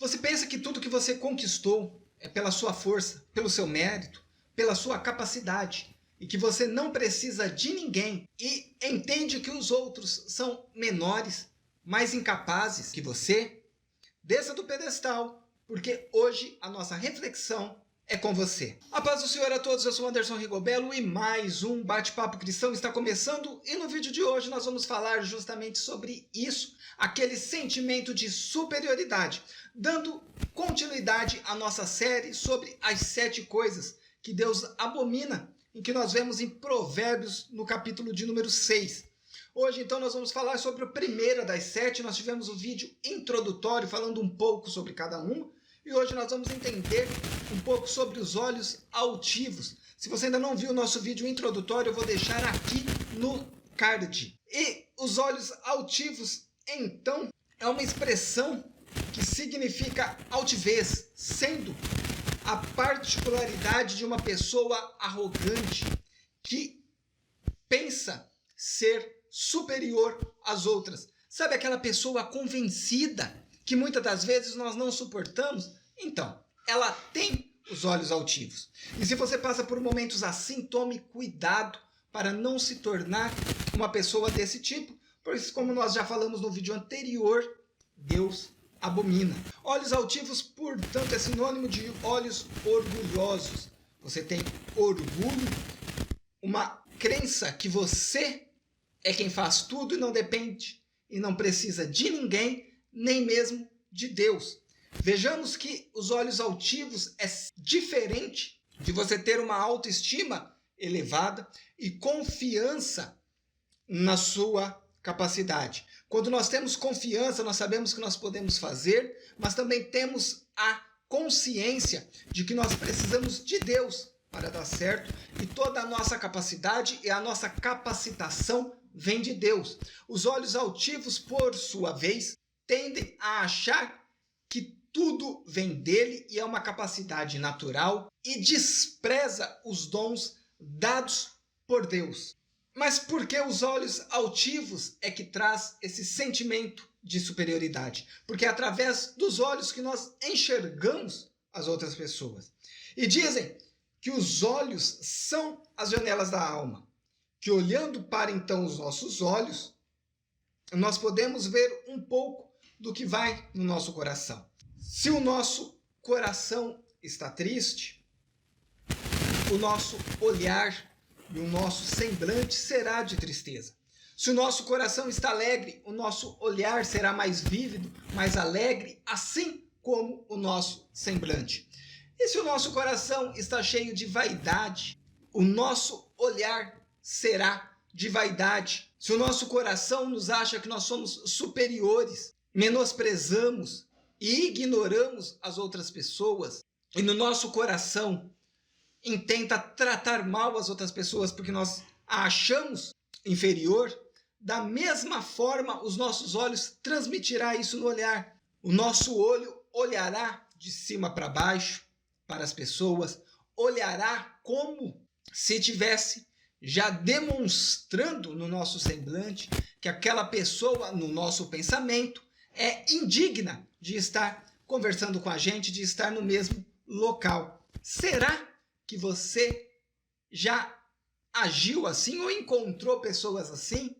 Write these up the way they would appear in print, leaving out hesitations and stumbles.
Você pensa que tudo que você conquistou é pela sua força, pelo seu mérito, pela sua capacidade, e que você não precisa de ninguém e entende que os outros são menores, mais incapazes que você? Desça do pedestal, porque hoje a nossa reflexão é com você. A paz do Senhor a todos, eu sou Anderson Rigobello e mais um Bate-Papo Cristão está começando, e no vídeo de hoje nós vamos falar justamente sobre isso, aquele sentimento de superioridade, dando continuidade à nossa série sobre as 7 coisas que Deus abomina, em que nós vemos em Provérbios no capítulo de número 6. Hoje então nós vamos falar sobre a primeira das 7, nós tivemos um vídeo introdutório falando um pouco sobre cada uma, e hoje nós vamos entender um pouco sobre os olhos altivos. Se você ainda não viu o nosso vídeo introdutório, eu vou deixar aqui no card. E os olhos altivos, então, é uma expressão que significa altivez, sendo a particularidade de uma pessoa arrogante que pensa ser superior às outras. Sabe aquela pessoa convencida que muitas das vezes nós não suportamos? Então, ela tem os olhos altivos. E se você passa por momentos assim, tome cuidado para não se tornar uma pessoa desse tipo, pois como nós já falamos no vídeo anterior, Deus abomina. Olhos altivos, portanto, é sinônimo de olhos orgulhosos. Você tem orgulho, uma crença que você é quem faz tudo e não depende e não precisa de ninguém, nem mesmo de Deus. Vejamos que os olhos altivos é diferente de você ter uma autoestima elevada e confiança na sua capacidade. Quando nós temos confiança, nós sabemos que nós podemos fazer, mas também temos a consciência de que nós precisamos de Deus para dar certo, e toda a nossa capacidade e a nossa capacitação vem de Deus. Os olhos altivos, por sua vez, tendem a achar que tudo vem dele e é uma capacidade natural e despreza os dons dados por Deus. Mas por que os olhos altivos é que traz esse sentimento de superioridade? Porque é através dos olhos que nós enxergamos as outras pessoas. E dizem que os olhos são as janelas da alma, que olhando para então os nossos olhos, nós podemos ver um pouco do que vai no nosso coração. Se o nosso coração está triste, o nosso olhar e o nosso semblante será de tristeza. Se o nosso coração está alegre, o nosso olhar será mais vívido, mais alegre, assim como o nosso semblante. E se o nosso coração está cheio de vaidade, o nosso olhar será de vaidade. Se o nosso coração nos acha que nós somos superiores, menosprezamos e ignoramos as outras pessoas, e no nosso coração intenta tratar mal as outras pessoas porque nós a achamos inferior, da mesma forma os nossos olhos transmitirá isso no olhar. O nosso olho olhará de cima para baixo para as pessoas, olhará como se tivesse já demonstrando no nosso semblante que aquela pessoa, no nosso pensamento, é indigna de estar conversando com a gente, de estar no mesmo local. Será que você já agiu assim ou encontrou pessoas assim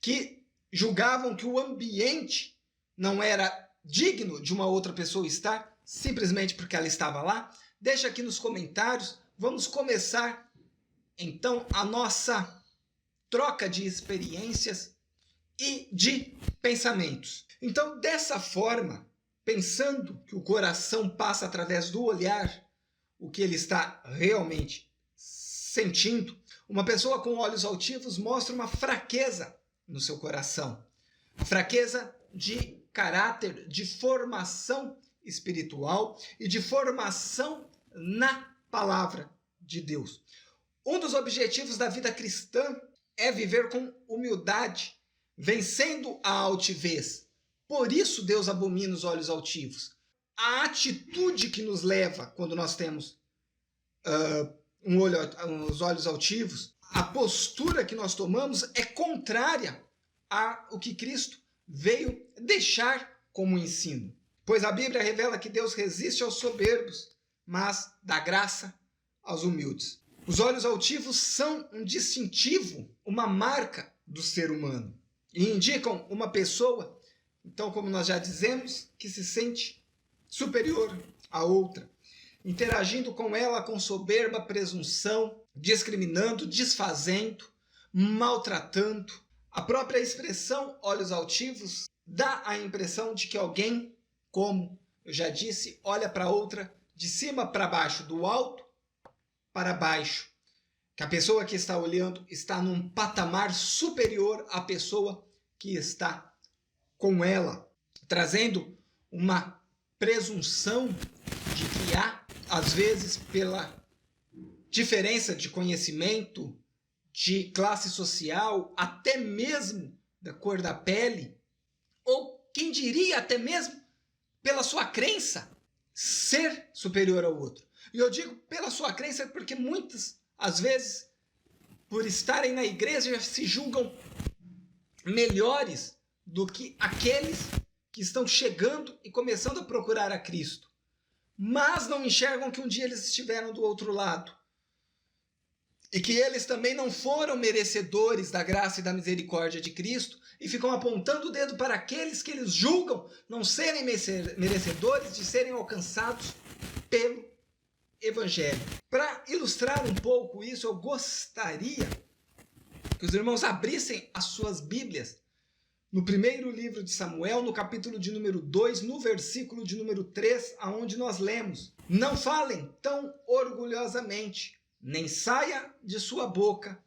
que julgavam que o ambiente não era digno de uma outra pessoa estar simplesmente porque ela estava lá? Deixa aqui nos comentários. Vamos começar então a nossa troca de experiências e de pensamentos. Então, dessa forma, pensando que o coração passa através do olhar o que ele está realmente sentindo, uma pessoa com olhos altivos mostra uma fraqueza no seu coração. A fraqueza de caráter, de formação espiritual e de formação na palavra de Deus. Um dos objetivos da vida cristã é viver com humildade, vencendo a altivez. Por isso Deus abomina os olhos altivos. A atitude que nos leva quando nós temos os olhos altivos, a postura que nós tomamos é contrária ao que Cristo veio deixar como ensino. Pois a Bíblia revela que Deus resiste aos soberbos, mas dá graça aos humildes. Os olhos altivos são um distintivo, uma marca do ser humano. E indicam uma pessoa, então, como nós já dizemos, que se sente superior a outra, interagindo com ela com soberba presunção, discriminando, desfazendo, maltratando. A própria expressão olhos altivos dá a impressão de que alguém, como eu já disse, olha para outra de cima para baixo, do alto para baixo. Que a pessoa que está olhando está num patamar superior à pessoa que está com ela, trazendo uma presunção de que há, às vezes, pela diferença de conhecimento, de classe social, até mesmo da cor da pele, ou quem diria até mesmo pela sua crença, ser superior ao outro. E eu digo pela sua crença porque muitas, às vezes, por estarem na igreja, se julgam melhores do que aqueles que estão chegando e começando a procurar a Cristo. Mas não enxergam que um dia eles estiveram do outro lado. E que eles também não foram merecedores da graça e da misericórdia de Cristo e ficam apontando o dedo para aqueles que eles julgam não serem merecedores de serem alcançados pelo Evangelho. Para ilustrar um pouco isso, eu gostaria que os irmãos abrissem as suas Bíblias no primeiro livro de Samuel, no capítulo de número 2, no versículo de número 3, aonde nós lemos: Não falem tão orgulhosamente, nem saia de sua boca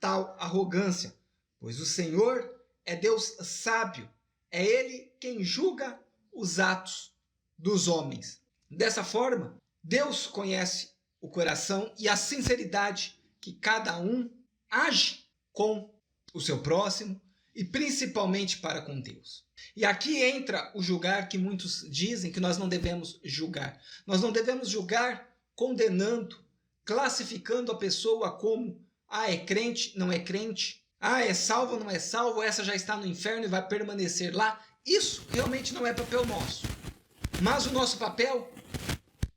tal arrogância, pois o Senhor é Deus sábio, é Ele quem julga os atos dos homens. Dessa forma, Deus conhece o coração e a sinceridade que cada um age com o seu próximo e principalmente para com Deus. E aqui entra o julgar que muitos dizem que nós não devemos julgar. Nós não devemos julgar condenando, classificando a pessoa como é crente, não é crente, é salvo, não é salvo, essa já está no inferno e vai permanecer lá. Isso realmente não é papel nosso. Mas o nosso papel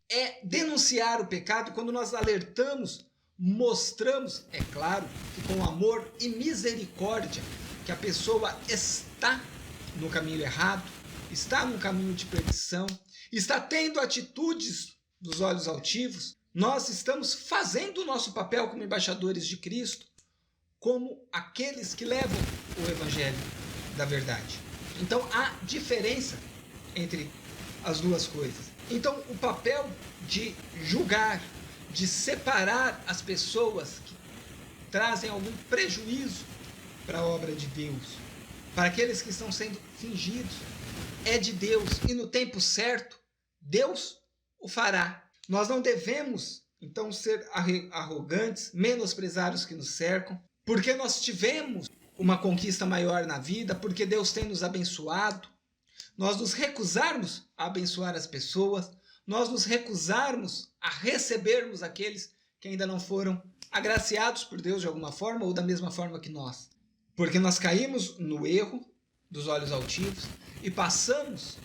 é denunciar o pecado. Quando nós alertamos, mostramos, é claro, que com amor e misericórdia, que a pessoa está no caminho errado, está no caminho de perdição, está tendo atitudes dos olhos altivos, nós estamos fazendo o nosso papel como embaixadores de Cristo, como aqueles que levam o Evangelho da verdade. Então há diferença entre as duas coisas. Então o papel de julgar, de separar as pessoas que trazem algum prejuízo para a obra de Deus, para aqueles que estão sendo fingidos, é de Deus, e no tempo certo, Deus o fará. Nós não devemos, então, ser arrogantes, menosprezar os que nos cercam, porque nós tivemos uma conquista maior na vida, porque Deus tem nos abençoado, nós nos recusarmos a abençoar as pessoas, nós nos recusarmos a recebermos aqueles que ainda não foram agraciados por Deus de alguma forma ou da mesma forma que nós. Porque nós caímos no erro dos olhos altivos e passamos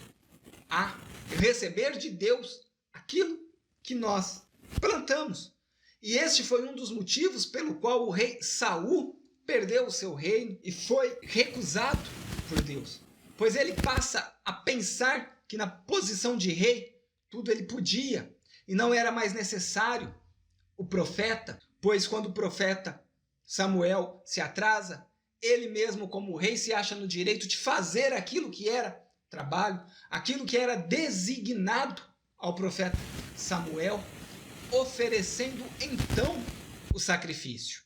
a receber de Deus aquilo que nós plantamos. E este foi um dos motivos pelo qual o rei Saul perdeu o seu reino e foi recusado por Deus. Pois ele passa a pensar que na posição de rei tudo ele podia e não era mais necessário o profeta, pois quando o profeta Samuel se atrasa, ele mesmo como rei se acha no direito de fazer aquilo que era trabalho, aquilo que era designado ao profeta Samuel, oferecendo então o sacrifício.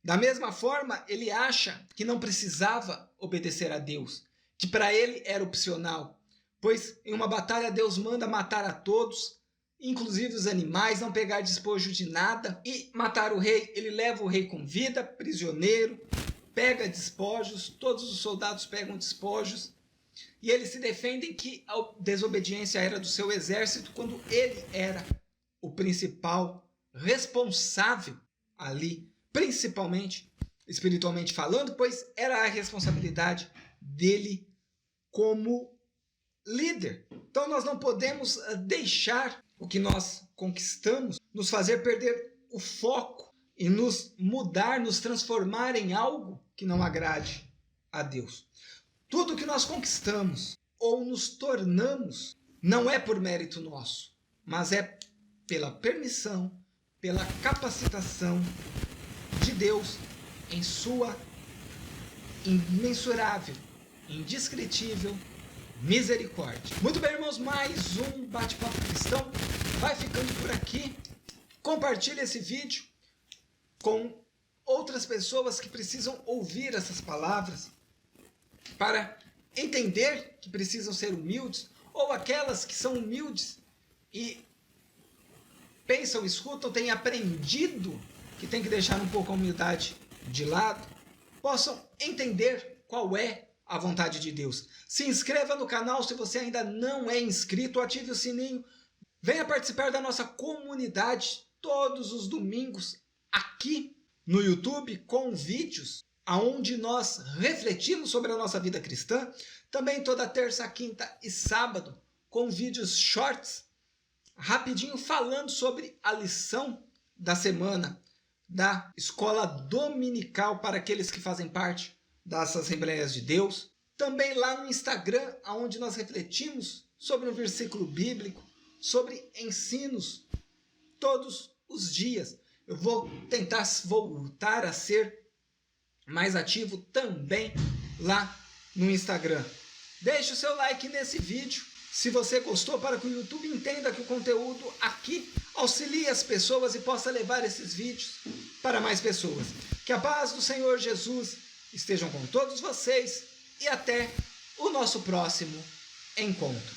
Da mesma forma, ele acha que não precisava obedecer a Deus, que para ele era opcional, pois em uma batalha Deus manda matar a todos, inclusive os animais, não pegar despojo de nada, e matar o rei. Ele leva o rei com vida, prisioneiro, pega despojos, todos os soldados pegam despojos, e eles se defendem que a desobediência era do seu exército, quando ele era o principal responsável ali, principalmente espiritualmente falando, pois era a responsabilidade dele como líder. Então nós não podemos deixar o que nós conquistamos nos fazer perder o foco e nos mudar, nos transformar em algo que não agrade a Deus. Tudo que nós conquistamos ou nos tornamos não é por mérito nosso, mas é pela permissão, pela capacitação de Deus em sua imensurável, indescritível misericórdia. Muito bem, irmãos, mais um Bate-Papo Cristão vai ficando por aqui. Compartilhe esse vídeo com outras pessoas que precisam ouvir essas palavras para entender que precisam ser humildes, ou aquelas que são humildes e pensam, escutam, têm aprendido que tem que deixar um pouco a humildade de lado, possam entender qual é a vontade de Deus. Se inscreva no canal se você ainda não é inscrito, ative o sininho, venha participar da nossa comunidade todos os domingos aqui no YouTube com vídeos onde nós refletimos sobre a nossa vida cristã, também toda terça, quinta e sábado com vídeos shorts, rapidinho falando sobre a lição da semana da escola dominical para aqueles que fazem parte das Assembleias de Deus. Também lá no Instagram, onde nós refletimos sobre um versículo bíblico, sobre ensinos todos os dias. Eu vou tentar voltar a ser mais ativo também lá no Instagram. Deixe o seu like nesse vídeo se você gostou, para que o YouTube entenda que o conteúdo aqui auxilie as pessoas e possa levar esses vídeos para mais pessoas. Que a paz do Senhor Jesus estejam com todos vocês e até o nosso próximo encontro.